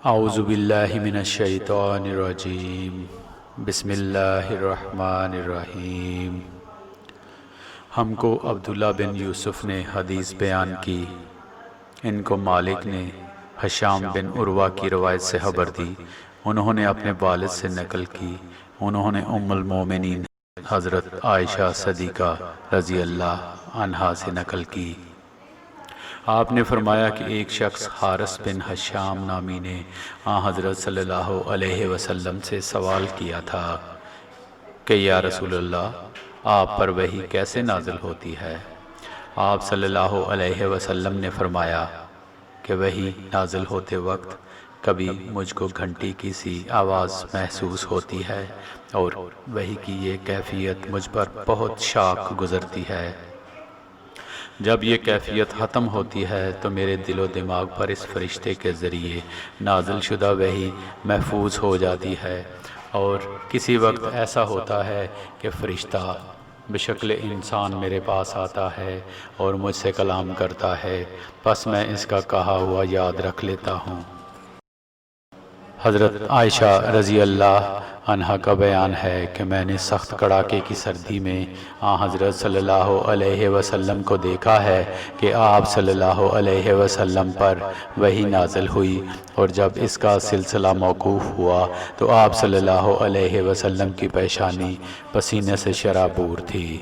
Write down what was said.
اعوذ باللہ من الشیطان الرجیم بسم اللہ الرحمن الرحیم۔ ہم کو عبداللہ بن یوسف نے حدیث بیان کی، ان کو مالک نے حشام بن عروہ کی روایت سے خبر دی، انہوں نے اپنے والد سے نقل کی، انہوں نے ام المومنین حضرت عائشہ صدیقہ رضی اللہ عنہا سے نقل کی۔ آپ نے فرمایا کہ ایک شخص حارث بن حشام نامی نے حضرت صلی اللہ علیہ وسلم سے سوال کیا تھا کہ یا رسول اللہ، آپ پر وحی کیسے نازل ہوتی ہے؟ آپ صلی اللہ علیہ وسلم نے فرمایا کہ وحی نازل ہوتے وقت کبھی مجھ کو گھنٹی کی سی آواز محسوس ہوتی ہے اور وحی کی یہ کیفیت مجھ پر بہت شاق گزرتی ہے۔ جب یہ کیفیت ختم ہوتی ہے تو میرے دل و دماغ پر اس فرشتے کے ذریعے نازل شدہ وحی محفوظ ہو جاتی ہے، اور کسی وقت ایسا ہوتا ہے کہ فرشتہ بشکل انسان میرے پاس آتا ہے اور مجھ سے کلام کرتا ہے، پس میں اس کا کہا ہوا یاد رکھ لیتا ہوں۔ حضرت عائشہ رضی اللہ عنہا کا بیان ہے کہ میں نے سخت کڑاکے کی سردی میں حضرت صلی اللہ علیہ وسلم کو دیکھا ہے کہ آپ صلی اللہ علیہ وسلم پر وحی نازل ہوئی، اور جب اس کا سلسلہ موقوف ہوا تو آپ صلی اللہ علیہ وسلم کی پیشانی پسینے سے شرابور تھی۔